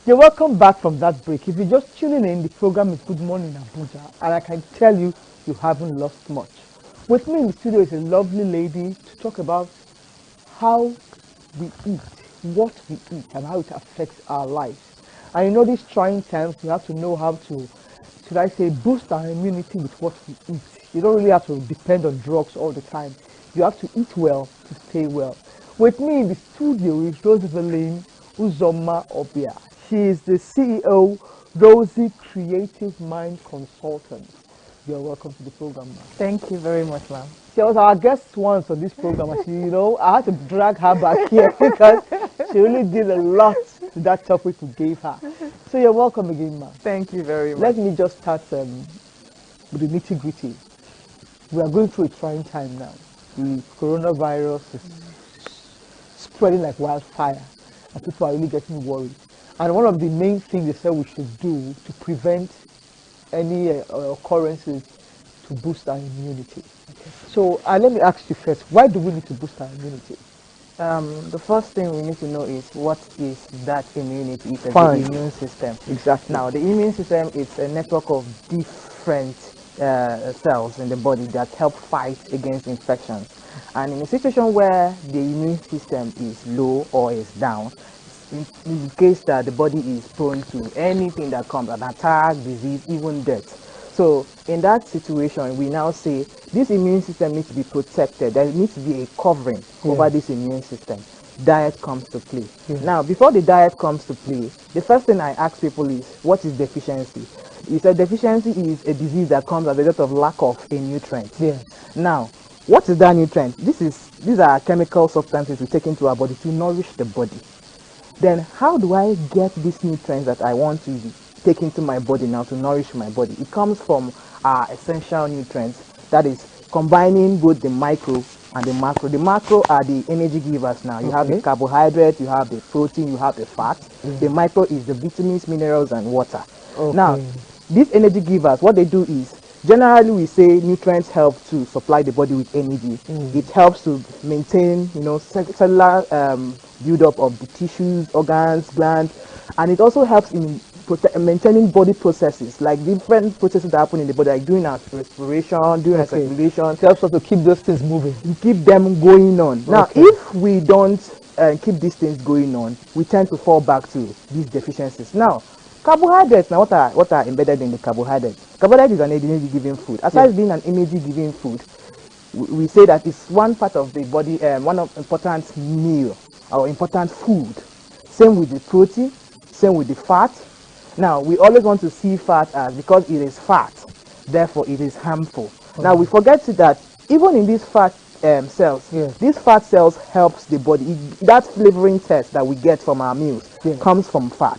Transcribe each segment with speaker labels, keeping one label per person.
Speaker 1: You're welcome back from that break. If you're just tuning in, the program is Good Morning Abuja, and I can tell you, you haven't lost much. With me in the studio is a lovely lady to talk about how we eat, what we eat, and how it affects our lives. And you know, these trying times, we have to know how to, should I say, boost our immunity with what we eat. You don't really have to depend on drugs all the time. You have to eat well to stay well. With me in the studio is Rosevalene Uzoma Obia. She is the CEO, Rosie Creative Mind Consultant. You're welcome to the program, ma'am.
Speaker 2: Thank you very much, ma'am.
Speaker 1: She was our guest once on this program, and she, I had to drag her back here because she really did a lot to that topic we gave her. So you're welcome again, ma'am.
Speaker 2: Thank you very much.
Speaker 1: Let me just start with the nitty-gritty. We are going through a trying time now. The coronavirus is spreading like wildfire, and people are really getting worried. And one of the main things they said we should do to prevent any occurrences to boost our immunity. Okay. So let me ask you first, why do we need to boost our immunity?
Speaker 2: The first thing we need to know is what is that immunity? It's the immune system.
Speaker 1: Exactly.
Speaker 2: Now, the immune system is a network of different cells in the body that help fight against infections. And in a situation where the immune system is low or is down, in the case that the body is prone to anything that comes, an attack, disease, even death. So in that situation, we now say this immune system needs to be protected. There needs to be a covering over this immune system. Diet comes to play. Now, before the diet comes to play, the first thing I ask people is, what is deficiency? You said deficiency is a disease that comes as a result of lack of a nutrient. Now, what is that nutrient? These are chemical substances we take into our body to nourish the body. Then how do I get these nutrients that I want to take into my body now to nourish my body? It comes from our essential nutrients, that is combining both the micro and the macro. The macro are the energy givers now. You have the carbohydrate, you have the protein, you have the fat. The micro is the vitamins, minerals, and water. Now, these energy givers, what they do is, generally we say nutrients help to supply the body with energy. It helps to maintain, cellular build-up of the tissues, organs, glands, and it also helps in maintaining body processes, like different processes that happen in the body, like doing our respiration, doing our circulation.
Speaker 1: It helps us to keep those things moving.
Speaker 2: Keep them going on. Now, if we don't keep these things going on, we tend to fall back to these deficiencies. Now, carbohydrates, now what are embedded in the carbohydrates? Carbohydrate is an energy-giving food. Aside being an energy-giving food, we say that it's one part of the body, one of important meal or important food. Same with the protein, same with the fat. Now, we always want to see fat as, because it is fat, therefore it is harmful. Now, we forget that even in these fat cells, these fat cells helps the body. That flavoring test that we get from our meals comes from fat.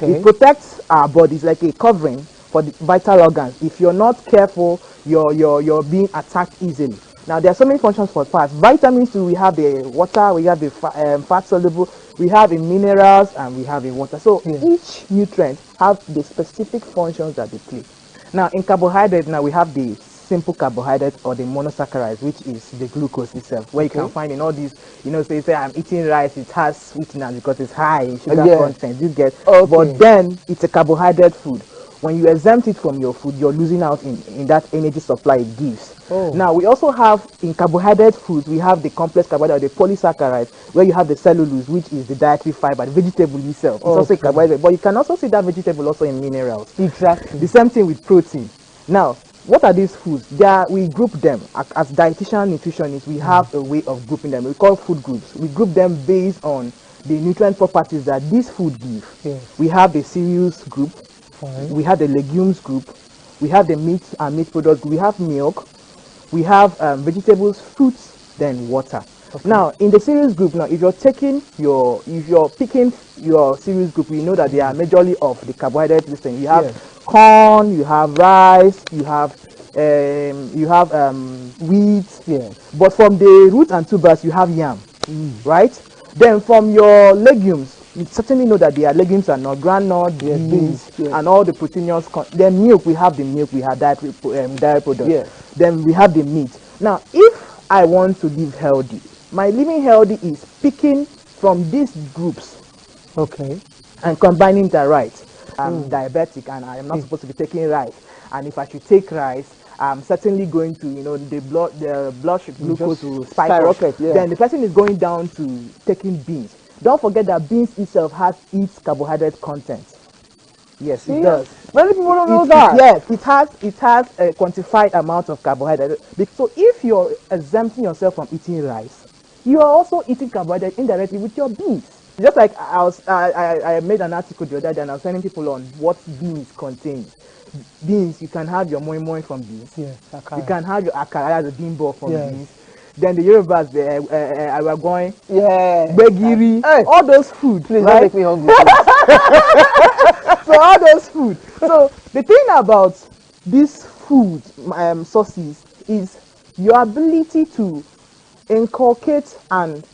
Speaker 2: It protects our bodies like a covering for the vital organs. If you're not careful, you're being attacked easily. Now, there are so many functions for fat. Vitamins too, we have the water, we have the fat soluble, we have in minerals, and we have in water. So each nutrient have the specific functions that they play. Now, in carbohydrates, now we have the simple carbohydrates or the monosaccharides, which is the glucose itself, where you can find in all these, so you say I'm eating rice, it has sweetness because it's high in sugar content, you get, but then it's a carbohydrate food. When you exempt it from your food, you're losing out in that energy supply it gives. Now, we also have in carbohydrate foods, we have the complex carbohydrate, the polysaccharides, where you have the cellulose, which is the dietary fiber, the vegetable itself. It's also a carbohydrate, but you can also see that vegetable also in minerals. The same thing with protein. Now, what are these foods? We group them as dietitian nutritionists. We have a way of grouping them. We call food groups. We group them based on the nutrient properties that this food give. We have the cereals group. We have the legumes group. We have the meat and meat products. We have milk. We have vegetables, fruits, then water. Now, in the cereals group, now if you're picking your cereals group, we know that they are majorly of the carbohydrate listing. You have corn, you have rice, you have wheat. But from the roots and tubers, you have yam, right? Then from your legumes, you certainly know that their legumes are not groundnut, beans,
Speaker 1: yes.
Speaker 2: and all the proteinous. Then milk, we have the milk, we have dairy products.
Speaker 1: Yes.
Speaker 2: Then we have the meat. Now, if I want to live healthy, my living healthy is picking from these groups.
Speaker 1: Okay.
Speaker 2: And combining the right. I'm diabetic and I am not supposed to be taking rice. And if I should take rice, I'm certainly going to, the blood glucose will skyrocket.
Speaker 1: Yeah.
Speaker 2: Then the person is going down to taking beans. Don't forget that beans itself has its carbohydrate content. Yes, it does.
Speaker 1: Many people don't know that.
Speaker 2: Yes, it has a quantified amount of carbohydrate. So if you're exempting yourself from eating rice, you are also eating carbohydrate indirectly with your beans. Just like I made an article the other day and I was telling people on what beans contain. Beans, you can have your moi moi from beans.
Speaker 1: Yes,
Speaker 2: you can have your akara as a bean ball from beans. Then the Yorubas, I were going, begiri, all those food.
Speaker 1: Please
Speaker 2: right?
Speaker 1: don't make me hungry.
Speaker 2: So all those food. So the thing about these food sources is your ability to inculcate and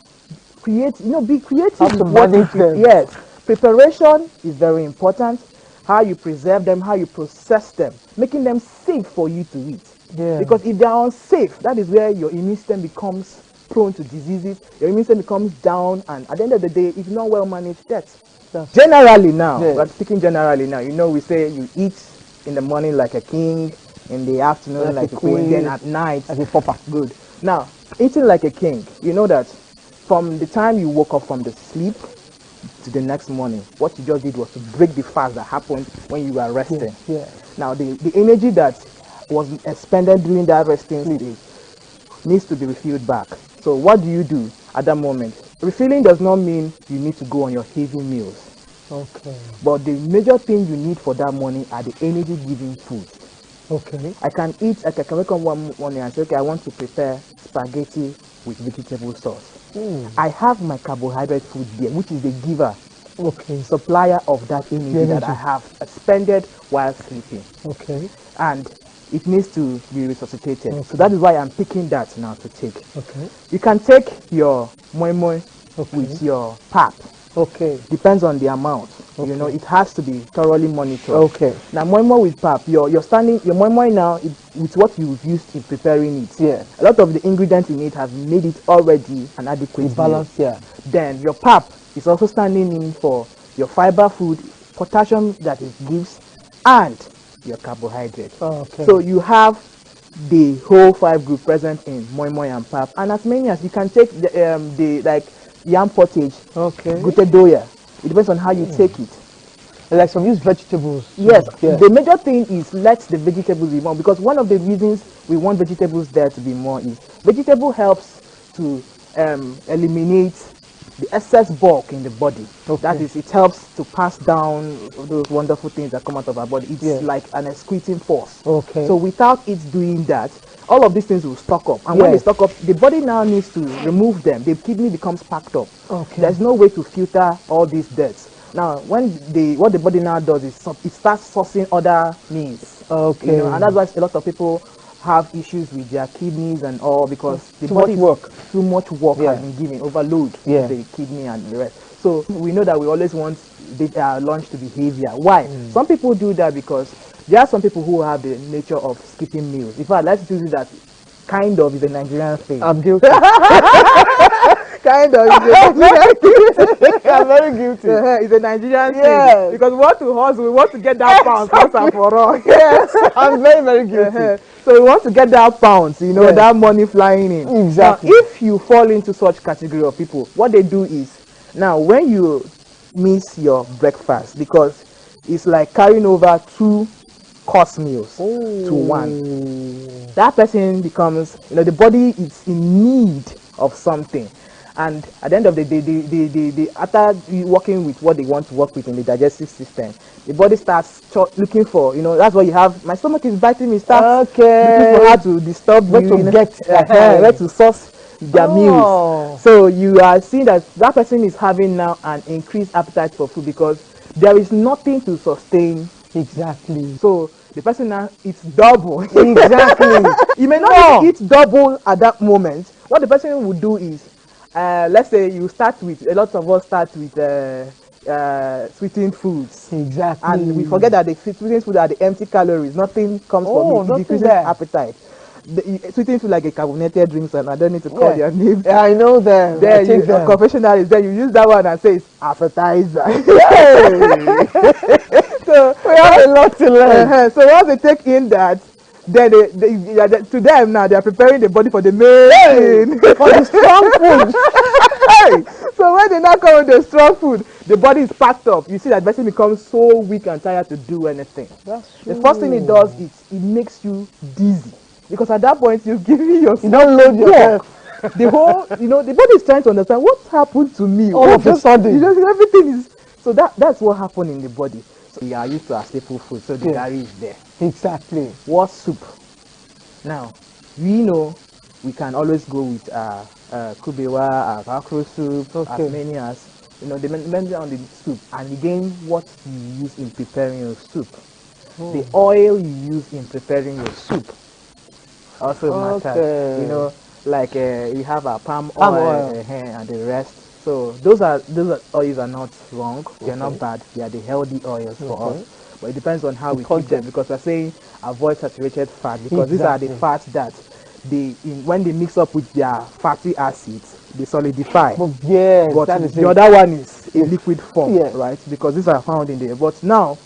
Speaker 2: create, be creative with what you do. Yes, preparation is very important. How you preserve them, how you process them, making them safe for you to eat.
Speaker 1: Yeah.
Speaker 2: Because if they are unsafe, that is where your immune system becomes prone to diseases. Your immune system becomes down, and at the end of the day, if not well managed, death. Generally now, we're speaking generally now. We say you eat in the morning like a king, in the afternoon like a queen, then at night
Speaker 1: like a pauper.
Speaker 2: Good. Now, eating like a king, you know that from the time you woke up from the sleep to the next morning, what you just did was to break the fast that happened when you were resting.
Speaker 1: Yeah.
Speaker 2: Now, the energy that was expended during that resting state needs to be refilled back. So what do you do at that moment? Refilling does not mean you need to go on your heavy meals.
Speaker 1: Okay.
Speaker 2: But the major thing you need for that morning are the energy-giving foods.
Speaker 1: Okay.
Speaker 2: I can wake up one morning and say, okay, I want to prepare spaghetti with vegetable sauce. I have my carbohydrate food there, which is the giver, supplier of that energy that I have expended while sleeping.
Speaker 1: Okay.
Speaker 2: And it needs to be resuscitated. Okay. So that is why I'm picking that now to take.
Speaker 1: Okay.
Speaker 2: You can take your moi moi with your pap.
Speaker 1: Okay.
Speaker 2: Depends on the amount. Okay. It has to be thoroughly monitored.
Speaker 1: Okay.
Speaker 2: Now, moi moi with pap, your moi moi now with what you've used in preparing it.
Speaker 1: Yeah.
Speaker 2: A lot of the ingredients in it have made it already an adequate
Speaker 1: balance. Yeah.
Speaker 2: Then your pap is also standing in for your fiber food, potassium that it gives, and your carbohydrate.
Speaker 1: Okay.
Speaker 2: So you have the whole 5 group present in moi moi and pap, and as many as you can take the like yam pottage, gute doya. It depends on how you take it.
Speaker 1: Like some use vegetables.
Speaker 2: Yes, the major thing is let the vegetables be more, because one of the reasons we want vegetables there to be more is vegetable helps to eliminate the excess bulk in the body. That is, it helps to pass down those wonderful things that come out of our body. It's like an excreting force. So without it doing that, all of these things will stock up, and when they stock up, the body now needs to remove them. The kidney becomes packed up. There's no way to filter all these dirts. Now, what the body now does is it starts sourcing other means. And that's why a lot of people have issues with their kidneys and all, because the body too much work has been given, overload the kidney and the rest. So we know that we always want lunch to be heavier. Why? Some people do that because there are some people who have the nature of skipping meals. In fact, let's use it that kind of is a Nigerian thing.
Speaker 1: I'm guilty.
Speaker 2: Kind of is a Nigerian thing.
Speaker 1: I'm very guilty.
Speaker 2: It's a Nigerian thing. Because we want to hustle, we want to get that pounds once and for all.
Speaker 1: Yes, I'm very, very guilty.
Speaker 2: So we want to get that pounds, that money flying in.
Speaker 1: Exactly.
Speaker 2: Now, if you fall into such category of people, what they do is, now when you miss your breakfast, because it's like carrying over 2 course meals to one, that person becomes, the body is in need of something. And at the end of the day, they after working with what they want to work with in the digestive system, the body starts looking for, that's why you have, my stomach is biting me, start looking for how to disturb you, where to source their meals. So you are seeing that person is having now an increased appetite for food, because there is nothing to sustain.
Speaker 1: Exactly.
Speaker 2: So the person now eats double.
Speaker 1: Exactly.
Speaker 2: You may not eat double at that moment. What the person would do is, let's say you start with, a lot of us start with sweetened foods.
Speaker 1: Exactly.
Speaker 2: And we forget that the sweetened food are the empty calories. Nothing comes from it. It decreases appetite. The sweetened food like a carbonated drinks, and I don't need to call their names.
Speaker 1: Yeah, I know them.
Speaker 2: Then
Speaker 1: I take them.
Speaker 2: Confessional is then you use that one and say it's appetizer. So
Speaker 1: we have a lot to learn.
Speaker 2: So once they take in that, then to them now they are preparing the body for the main
Speaker 1: for the strong food.
Speaker 2: So when they now come with the strong food, the body is packed up. You see that the person becomes so weak and tired to do anything.
Speaker 1: That's true.
Speaker 2: The first thing it does is it makes you dizzy, because at that point you've given yourself,
Speaker 1: you don't load yourself.
Speaker 2: The whole, the body is trying to understand what happened to me.
Speaker 1: All of a sudden,
Speaker 2: everything is. So that's what happened in the body. So we are used to our staple food, so the gari is there.
Speaker 1: Exactly.
Speaker 2: What soup? Now, we know we can always go with kubewa, akro soup, as many as, depending on the soup, and again what you use in preparing your soup. The oil you use in preparing your soup also matters. Like you have a palm oil and the rest. So those oils are not wrong. They are not bad. They are the healthy oils for us. But it depends on how we cook them, because we're saying avoid saturated fat, because these are the fats that when they mix up with their fatty acids, they solidify. But the other one is a liquid form, right? Because these are found in there. But now,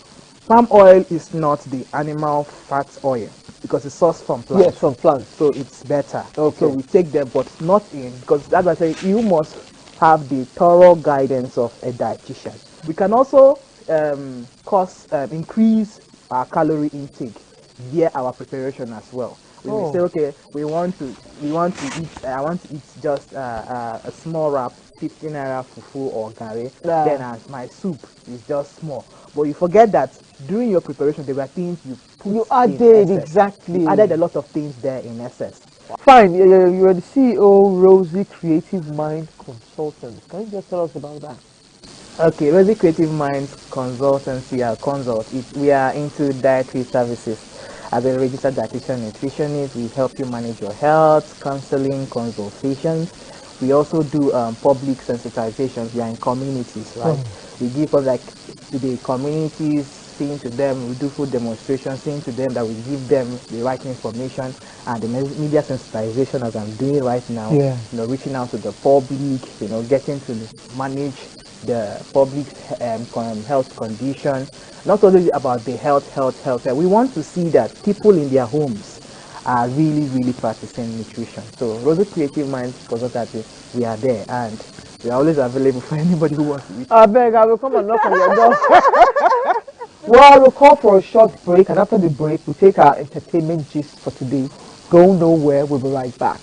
Speaker 2: palm oil is not the animal fat oil, because it's sourced from plants.
Speaker 1: Yes, from plants.
Speaker 2: So it's better. So we take them, but not because that's why I say you must have the thorough guidance of a dietitian. We can also increase our calorie intake via our preparation as well. We may say, okay, I want to eat just a small wrap, 15 naira fufu or gari. Then as my soup is just small. But you forget that during your preparation there were things you added.
Speaker 1: Exactly.
Speaker 2: You added a lot of things there in excess.
Speaker 1: Fine. You're the CEO, Rosy Creative Mind Consultant. Can you just tell us about that?
Speaker 2: Okay, Rosy Creative Mind Consultancy, we are into dietary services. As a registered dietitian nutritionist, we help you manage your health, counseling, consultations. We also do public sensitizations. We are in communities, right? We give us to the communities, saying to them, we do food demonstrations, saying to them that we give them the right information, and the media sensitization, as I'm doing right now. Reaching out to the public, getting to manage the public health condition. Not only about the health. We want to see that people in their homes are really, really practicing nutrition. So Rosy Creative Mind Consultancy, we are there, and we are always available for anybody who wants to eat.
Speaker 1: I beg, I will come and knock on your door. Well, I will call for a short break, and after the break, we'll take our entertainment gist for today. Go nowhere, we'll be right back.